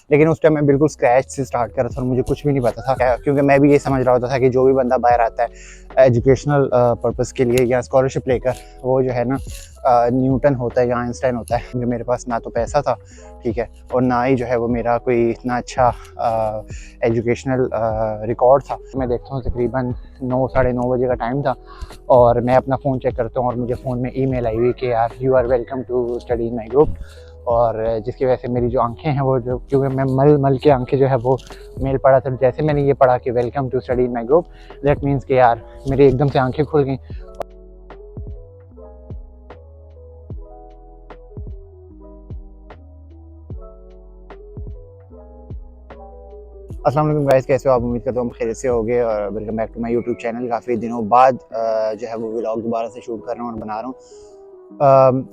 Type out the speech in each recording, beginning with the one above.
लेकिन उस टाइम मैं बिल्कुल स्क्रैच से स्टार्ट कर रहा था और मुझे कुछ भी नहीं पता था, क्योंकि मैं भी ये समझ रहा होता था कि जो भी बंदा बाहर आता है एजुकेशनल पर्पज़ के लिए या स्कॉलरशिप लेकर, वो जो है ना न्यूटन होता है या आइंस्टाइन होता है। क्योंकि मेरे पास ना तो पैसा था, ठीक है, और ना ही जो है वो मेरा कोई इतना अच्छा एजुकेशनल रिकॉर्ड था। मैं देखता हूँ तकरीबन 9 साढ़े 9 बजे का टाइम था और मैं अपना फ़ोन चेक करता हूँ और मुझे फ़ोन में ईमेल आई हुई कि यार you are welcome to study in my group. और जिसकी वजह से मेरी जो आंखें हैं वो, जो क्योंकि मैं मल मल के आंखें जो है वो मेल पड़ा था, जैसे मैंने ये पढ़ा कि welcome to study in my group, that means कि यार मेरी एकदम से आंखें खुल गई। अस्सलाम वालेकुम गाइस, कैसे हो आप? उम्मीद करता हूँ खैरियत से होगे और welcome back to my YouTube channel. काफ़ी दिनों बाद जो है वो व्लॉग दोबारा से शूट कर रहा हूँ और बना रहा हूँ।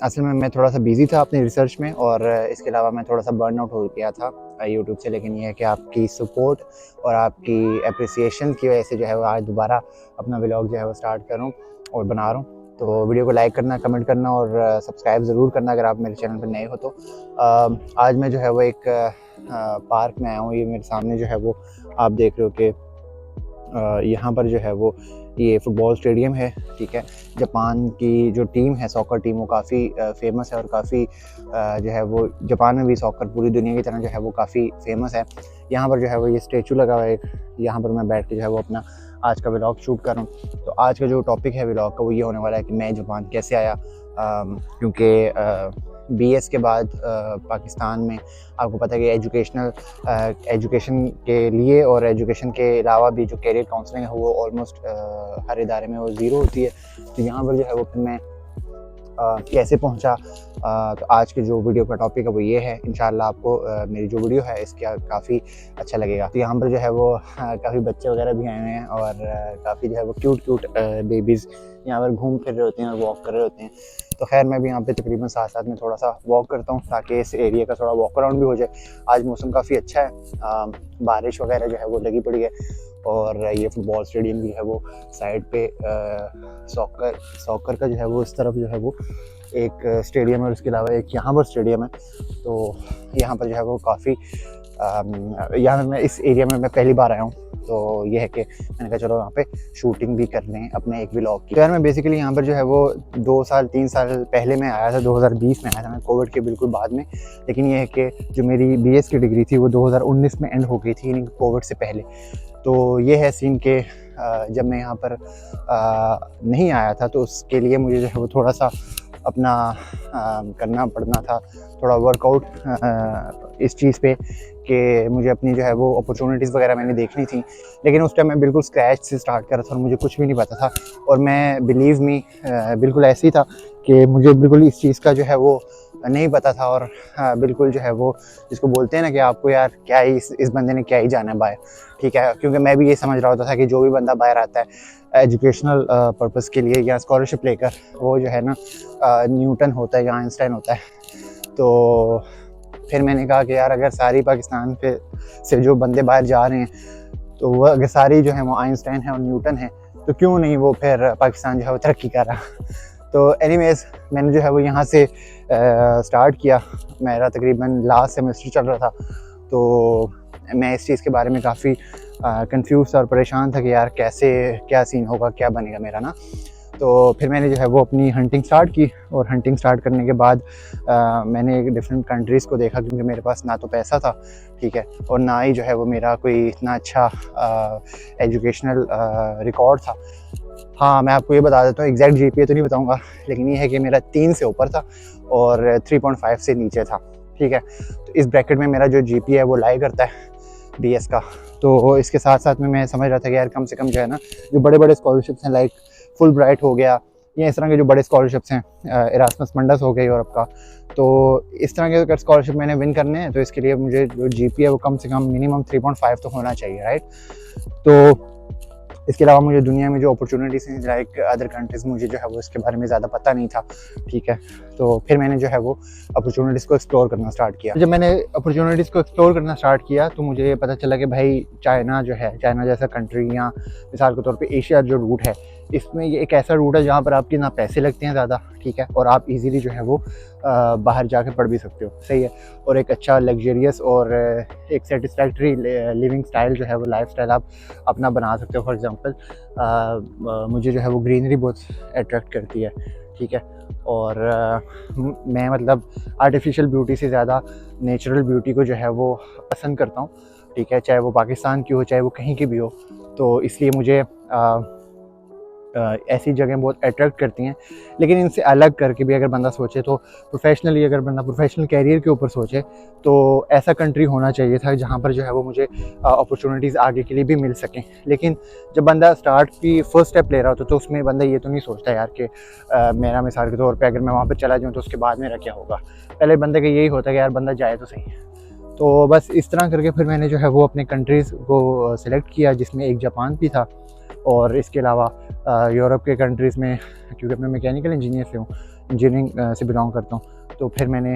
असल में मैं थोड़ा सा बिज़ी था अपनी रिसर्च में और इसके अलावा मैं थोड़ा सा बर्न आउट हो गया था यूट्यूब से। लेकिन ये है कि आपकी सपोर्ट और आपकी अप्रिसिएशन की वजह से जो है वो आज दोबारा अपना व्लॉग जो है वो स्टार्ट कर रहा हूँ और बना रहा हूँ। तो वीडियो को लाइक करना, कमेंट करना और सब्सक्राइब ज़रूर करना अगर आप मेरे चैनल पर नए हो तो। आज मैं जो है वो एक पार्क में आया हूँ। ये मेरे सामने जो है वो आप देख रहे हो कि यहाँ पर जो है वो ये फुटबॉल स्टेडियम है, ठीक है। जापान की जो टीम है, सॉकर टीम, वो काफ़ी फेमस है और काफ़ी जो है वो जापान में भी सॉकर पूरी दुनिया की तरह जो है वो काफ़ी फेमस है। यहाँ पर जो है वो ये स्टेचू लगा हुआ है, यहाँ पर मैं बैठ के जो है वो अपना आज का व्लॉग शूट कर रहा हूँ। तो आज का जो टॉपिक है व्लॉग का वो ये होने वाला है कि मैं जापान कैसे आया, क्योंकि बीएस के बाद पाकिस्तान में आपको पता है कि एजुकेशन के लिए और एजुकेशन के अलावा भी जो कैरियर काउंसलिंग है वो ऑलमोस्ट हर इदारे में वो ज़ीरो होती है। तो यहाँ पर जो है वो फिर मैं कैसे पहुँचा, तो आज के जो वीडियो का टॉपिक है वो ये है। इंशाल्लाह आपको मेरी जो वीडियो है इसका काफ़ी अच्छा लगेगा। तो यहाँ पर जो है वो काफ़ी बच्चे वगैरह भी आए हुए हैं और काफ़ी जो है वो क्यूट बेबीज़ यहाँ पर घूम फिर रहे होते हैं और वॉक कर रहे होते हैं। तो खैर मैं भी यहाँ पे तकरीबन साथ साथ में थोड़ा सा वॉक करता हूँ ताकि इस एरिया का थोड़ा वॉक अराउंड भी हो जाए। आज मौसम काफ़ी अच्छा है, बारिश वगैरह जो है वो लगी पड़ी है और ये फुटबॉल स्टेडियम भी है वो साइड पे सॉकर का जो है वो इस तरफ जो है वो एक स्टेडियम है और उसके अलावा एक यहाँ पर स्टेडियम है। तो यहाँ पर जो है वो काफ़ी यहाँ मैं इस एरिया में मैं पहली बार आया हूँ। तो ये है कि मैंने कहा चलो यहाँ पे शूटिंग भी कर लें अपने एक व्लॉग की। तो यार मैं बेसिकली यहाँ पर जो है वो 2-3 साल पहले मैं आया था, 2020 में आया था मैं, कोविड के बिल्कुल बाद में। लेकिन ये है कि जो मेरी बीएस की डिग्री थी वो 2019 में एंड हो गई थी, यानी कोविड से पहले। तो ये है सीन के जब मैं यहाँ पर नहीं आया था तो उसके लिए मुझे जो है वो थोड़ा सा अपना करना पड़ना था, थोड़ा वर्कआउट इस चीज़ पे कि मुझे अपनी जो है वो अपॉर्चुनिटीज़ वगैरह मैंने देखनी थी। लेकिन उस टाइम मैं बिल्कुल स्क्रैच से स्टार्ट कर रहा था और मुझे कुछ भी नहीं पता था। और मैं बिलीव मी बिल्कुल ऐसे ही था कि मुझे बिल्कुल इस चीज़ का जो है वो नहीं पता था और बिल्कुल जो है वो जिसको बोलते हैं ना कि आपको यार क्या ही इस बंदे ने क्या ही जाना है बाहर, ठीक है। क्योंकि मैं भी ये समझ रहा होता था कि जो भी बंदा बाहर आता है एजुकेशनल पर्पज़ के लिए या स्कॉलरशिप लेकर, वो जो है ना न्यूटन होता है या आइंस्टाइन होता है। तो फिर मैंने कहा कि यार अगर सारी पाकिस्तान पे से जो बंदे बाहर जा रहे हैं तो वो अगर सारी जो है वो आइंस्टाइन है और न्यूटन है तो क्यों नहीं वो फिर पाकिस्तान जो है वो तरक्की कर रहा। तो एनीवेज़ मैंने जो है वो यहाँ से स्टार्ट किया। मेरा तकरीबन लास्ट सेमेस्टर चल रहा था तो मैं इस चीज़ के बारे में काफ़ी कंफ्यूज था और परेशान था कि यार कैसे क्या सीन होगा, क्या बनेगा मेरा ना। तो फिर मैंने जो है वो अपनी हंटिंग स्टार्ट की और हंटिंग स्टार्ट करने के बाद मैंने डिफरेंट कंट्रीज़ को देखा, क्योंकि मेरे पास ना तो पैसा था, ठीक है, और ना ही जो है वो मेरा कोई इतना अच्छा एजुकेशनल रिकॉर्ड था। हाँ, मैं आपको ये बता देता हूँ, एग्जैक्ट जीपीए तो नहीं बताऊँगा, लेकिन ये है कि मेरा 3 से ऊपर था और 3.5 से नीचे था, ठीक है। तो इस ब्रैकेट में मेरा जो जीपीए है वो लाई करता है बीएस का। तो इसके साथ साथ में मैं समझ रहा था कि यार कम से कम जो है ना जो बड़े बड़े स्कॉलरशिप्स हैं, लाइक फुल ब्राइट हो गया या इस तरह के जो बड़े स्कॉलरशिप्स हैं, इरास्मस मंडस हो गया यूरोप का, तो इस तरह के अगर स्कॉलरशिप मैंने विन करने हैं तो इसके लिए मुझे जो जीपीए है वो कम से कम मिनिमम 3.5 तो होना चाहिए, राइट। तो इसके अलावा मुझे दुनिया में जो अपॉर्चुनिटीज़ हैं लाइक अदर कंट्रीज़, मुझे जो है वो इसके बारे में ज़्यादा पता नहीं था, ठीक है। तो फिर मैंने जो है वो अपॉर्चुनिटीज़ को एक्सप्लोर करना स्टार्ट किया। जब मैंने अपॉर्चुनिटीज़ को एक्सप्लोर करना स्टार्ट किया तो मुझे पता चला कि भाई चाइना जो है, चाइना जैसा कंट्री या मिसाल के तौर पे एशिया जो रूट है, इसमें ये एक ऐसा रूट है जहाँ पर आपके ना पैसे लगते हैं ज़्यादा, ठीक है, और आप इजीली जो है वो बाहर जाके पढ़ भी सकते हो, सही है। और एक अच्छा लग्जरियस और एक सेटिस्फैक्ट्री लिविंग स्टाइल जो है वो लाइफ स्टाइल आप अपना बना सकते हो। फॉर एग्ज़ाम्पल मुझे जो है वो ग्रीनरी बहुत अट्रैक्ट करती है, ठीक है, और मैं मतलब आर्टिफिशियल ब्यूटी से ज़्यादा नेचुरल ब्यूटी को जो है वो पसंद करता हूँ, ठीक है, चाहे वो पाकिस्तान की हो चाहे वो कहीं की भी हो। तो इसलिए मुझे ऐसी जगह बहुत अट्रैक्ट करती हैं। लेकिन इनसे अलग करके भी अगर बंदा सोचे तो प्रोफेशनली, अगर बंदा प्रोफेशनल कैरियर के ऊपर सोचे तो ऐसा कंट्री होना चाहिए था जहाँ पर जो है वो मुझे अपॉर्चुनिटीज़ आगे के लिए भी मिल सकें। लेकिन जब बंदा स्टार्ट की फर्स्ट स्टेप ले रहा होता तो उसमें बंदा ये तो नहीं सोचता यार कि मेरा मिसाल के तौर पर अगर मैं वहाँ पर चला जाऊँ तो उसके बाद मेरा क्या होगा। पहले बंदे का यही होता है कि यार बंदा जाए तो सही। तो बस इस तरह करके फिर मैंने जो है वो अपने कंट्रीज़ को सिलेक्ट किया, जिसमें एक जापान भी था और इसके अलावा यूरोप के कंट्रीज़ में, क्योंकि मैं मैकेनिकल इंजीनियर से हूँ, इंजीनियरिंग से बिलोंग करता हूँ, तो फिर मैंने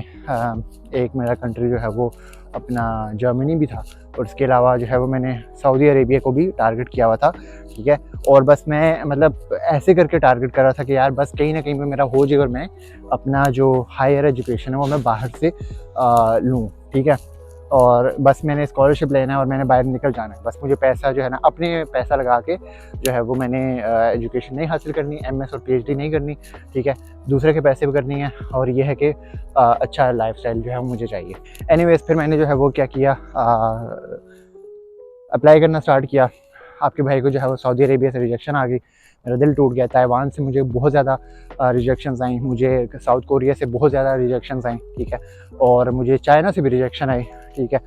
एक मेरा कंट्री जो है वो अपना जर्मनी भी था, और इसके अलावा जो है वो मैंने सऊदी अरेबिया को भी टारगेट किया हुआ था, ठीक है। और बस मैं मतलब ऐसे करके टारगेट कर रहा था कि यार बस कहीं ना कहीं पे मेरा हो जाए और मैं अपना जो हायर एजुकेशन है वो मैं बाहर से लूँ, ठीक है। और बस मैंने स्कॉलरशिप लेना है और मैंने बाहर निकल जाना है। बस मुझे पैसा जो है ना अपने पैसा लगा के जो है वो मैंने एजुकेशन नहीं हासिल करनी, एमएस और पीएचडी नहीं करनी, ठीक है, दूसरे के पैसे भी करनी है। और ये है कि अच्छा लाइफस्टाइल जो है वो मुझे चाहिए। एनीवेज फिर मैंने जो है वो क्या किया, अप्लाई करना स्टार्ट किया। आपके भाई को जो है वो सऊदी अरेबिया से रिजेक्शन आ गई, मेरा दिल टूट गया। ताइवान से मुझे बहुत ज़्यादा रिजेक्शंस आई, मुझे साउथ कोरिया से बहुत ज़्यादा रिजेक्शंस आई, ठीक है, और मुझे चाइना से भी रिजेक्शन आई, ठीक है।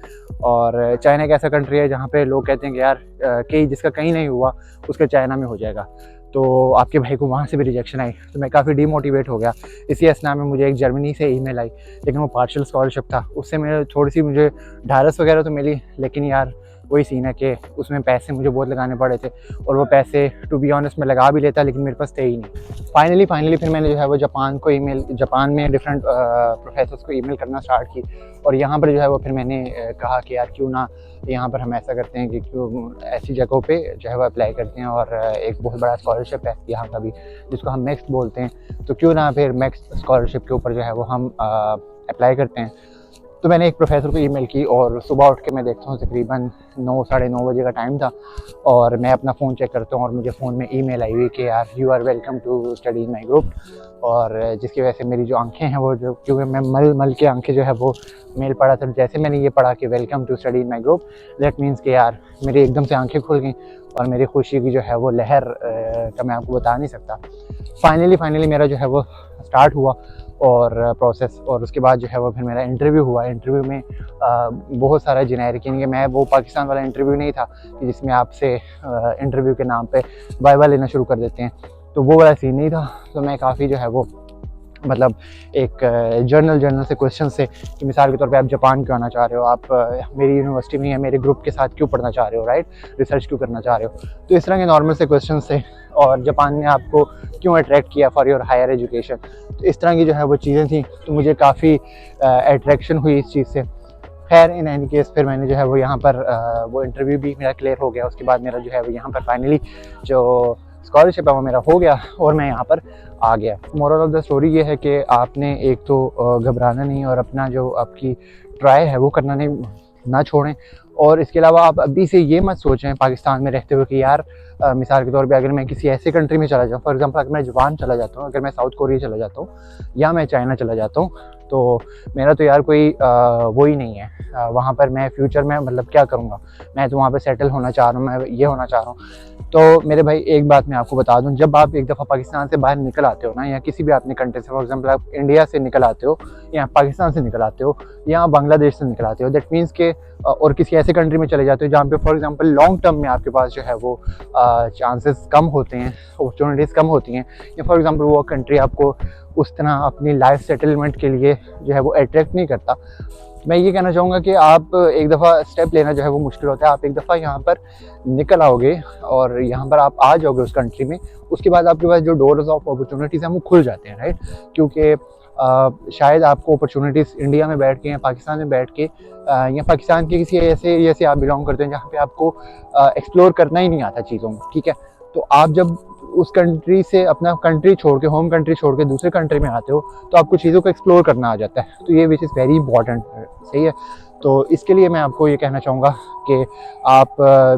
और चाइना एक ऐसा कंट्री है जहाँ पे लोग कहते हैं कि यार कहीं जिसका कहीं नहीं हुआ उसका चाइना में हो जाएगा। तो आपके भाई को वहाँ से भी रिजेक्शन आई, तो मैं काफ़ी डीमोटिवेट हो गया। इसी असना में मुझे एक जर्मनी से ईमेल आई, लेकिन वो पार्शियल स्कॉलरशिप था, उससे मेरे थोड़ी सी मुझे ढारस वगैरह तो मिली, लेकिन यार वही सीन है कि उसमें पैसे मुझे बहुत लगाने पड़े थे, और वो पैसे टू बी ऑनेस्ट मैं लगा भी लेता लेकिन मेरे पास थे ही नहीं। फाइनली फिर मैंने जो है वो जापान में डिफरेंट प्रोफेसर्स को ईमेल करना स्टार्ट की, और यहाँ पर जो है वो फिर मैंने कहा कि यार क्यों ना यहाँ पर हम ऐसा करते हैं कि क्यों ऐसी जगहों पे जो है वो अप्लाई करते हैं, और एक बहुत बड़ा स्कॉलरशिप है यहाँ का भी जिसको हम मैक्स बोलते हैं, तो क्यों ना फिर मैक्स स्कॉलरशिप के ऊपर जो है वो हम अप्लाई करते हैं। तो मैंने एक प्रोफेसर को ईमेल की, और सुबह उठ के मैं देखता हूँ तकरीबन 9 साढ़े 9 बजे का टाइम था, और मैं अपना फ़ोन चेक करता हूँ और मुझे फ़ोन में ईमेल आई हुई कि यार you are welcome to study in my group. और जिसकी वजह से मेरी जो आंखें हैं वो जो, क्योंकि मैं मल के आंखें जो है वो मेल पढ़ा था, जैसे मैंने ये पढ़ा कि welcome to study in my group, that means कि यार मेरी एकदम से आंखें खुल गई, और मेरी खुशी की जो है वो लहर का मैं आपको बता नहीं सकता। फाइनली मेरा जो है वो स्टार्ट हुआ और प्रोसेस, और उसके बाद जो है वो फिर मेरा इंटरव्यू हुआ। इंटरव्यू में बहुत सारा जेनेरिक, यानी कि मैं वो पाकिस्तान वाला इंटरव्यू नहीं था कि जिसमें आपसे इंटरव्यू के नाम पे वाइवा लेना शुरू कर देते हैं, तो वो वाला सीन नहीं था। तो मैं काफ़ी जो है वो मतलब एक जर्नल से क्वेश्चन से कि मिसाल के तौर पे आप जापान क्यों आना चाह रहे हो, आप मेरी यूनिवर्सिटी में या मेरे ग्रुप के साथ क्यों पढ़ना चाह रहे हो, राइट, रिसर्च क्यों करना चाह रहे हो, तो इस तरह के नॉर्मल से क्वेश्चन से, और जापान ने आपको क्यों अट्रैक्ट किया फॉर योर हायर एजुकेशन, तो इस तरह की जो है वो चीज़ें थी। तो मुझे काफ़ी अट्रैक्शन हुई इस चीज़ से। खैर इन एनी केस फिर मैंने जो है वो यहाँ पर वो इंटरव्यू भी मेरा क्लियर हो गया। उसके बाद मेरा जो है वो यहाँ पर फाइनली जो स्कॉलरशिप है वो मेरा हो गया और मैं यहाँ पर आ गया। मोरल ऑफ द स्टोरी ये है कि आपने एक तो घबराना नहीं और अपना जो आपकी ट्राई है वो करना नहीं ना छोड़ें। और इसके अलावा आप अभी से ये मत सोचें पाकिस्तान में रहते हुए कि यार मिसाल के तौर पे अगर मैं किसी ऐसे कंट्री में चला जाऊँ, फॉर एग्जांपल अगर मैं जापान चला जाता हूँ, अगर मैं साउथ कोरिया चला जाता हूँ या मैं चाइना चला जाता हूँ, तो मेरा तो यार कोई वो ही नहीं है वहाँ पर। मैं फ्यूचर में मतलब क्या करूँगा, मैं तो वहाँ पर सेटल होना चाह रहा हूँ, मैं ये होना चाह रहा हूँ। तो मेरे भाई एक बात मैं आपको बता दूं, जब आप एक दफ़ा पाकिस्तान से बाहर निकल आते हो ना, या किसी भी अपने कंट्री से, फॉर एग्जांपल आप इंडिया से निकल आते हो या पाकिस्तान से निकल आते हो या बांग्लादेश से निकल आते हो, दैट मीन्स के और किसी ऐसे कंट्री में चले जाते हो जहाँ पे फॉर एग्जांपल लॉन्ग टर्म में आपके पास जो है वो चांसेस कम होते हैं, अपॉर्चुनिटीज़ कम होती हैं, या फॉर एग्जांपल वो कंट्री आपको उस तरह अपनी लाइफ सेटलमेंट के लिए जो है वो अट्रैक्ट नहीं करता। मैं ये कहना चाहूँगा कि आप एक दफ़ा स्टेप लेना जो है वो मुश्किल होता है। आप एक दफ़ा यहाँ पर निकल आओगे और यहाँ पर आप आ जाओगे उस कंट्री में, उसके बाद आपके पास जो डोर्स ऑफ अपॉर्चुनिटीज़ हैं वो खुल जाते हैं, राइट। क्योंकि शायद आपको अपॉर्चुनिटीज़ इंडिया में बैठ के या पाकिस्तान में बैठ के या पाकिस्तान के किसी ऐसे एरिया से आप बिलोंग करते हैं जहाँ पे आपको एक्सप्लोर करना ही नहीं आता चीज़ों में, ठीक है। तो आप जब उस कंट्री से, अपना कंट्री छोड़ के, होम कंट्री छोड़ के दूसरे कंट्री में आते हो तो आपको चीज़ों को एक्सप्लोर करना आ जाता है। तो ये विच इज़ वेरी इंपॉर्टेंट, सही है। तो इसके लिए मैं आपको ये कहना चाहूँगा कि आप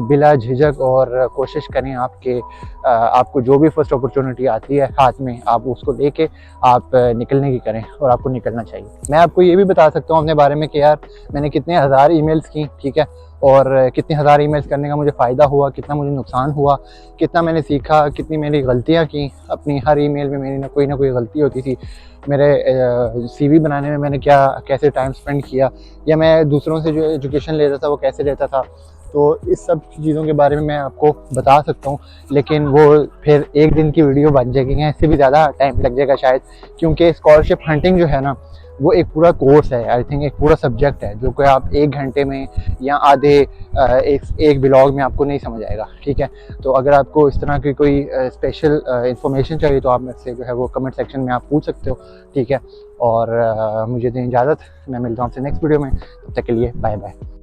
बिला झिझक और कोशिश करें आपके आपको जो भी फर्स्ट अपॉर्चुनिटी आती है हाथ में, आप उसको लेके आप निकलने की करें, और आपको निकलना चाहिए। मैं आपको ये भी बता सकता हूँ अपने बारे में कि यार मैंने कितने हज़ार ईमेल्स की, ठीक है, और कितने हज़ार ईमेल्स करने का मुझे फ़ायदा हुआ, कितना मुझे नुकसान हुआ, कितना मैंने सीखा, कितनी मेरी गलतियाँ की। अपनी हर ईमेल में मेरी ना कोई गलती होती थी। मेरे सीवी बनाने में मैंने कैसे टाइम स्पेंड किया, या मैं दूसरों से जो एजुकेशन लेता था वो कैसे लेता था। तो इस सब चीज़ों के बारे में मैं आपको बता सकता हूँ, लेकिन वो फिर एक दिन की वीडियो बन जाएगी, या इससे भी ज़्यादा टाइम लग जाएगा शायद, क्योंकि स्कॉलरशिप हंटिंग जो है ना, वो एक पूरा कोर्स है, आई थिंक एक पूरा सब्जेक्ट है, जो कि आप 1 घंटे में या आधे एक ब्लॉग में आपको नहीं समझ आएगा, ठीक है। तो अगर आपको इस तरह की कोई स्पेशल इंफॉर्मेशन चाहिए तो आप मुझसे जो है वो कमेंट सेक्शन में आप पूछ सकते हो, ठीक है। और मुझे दें इजाज़त, मैं मिलता हूँ आपसे नेक्स्ट वीडियो में, तब तक के लिए बाय बाय।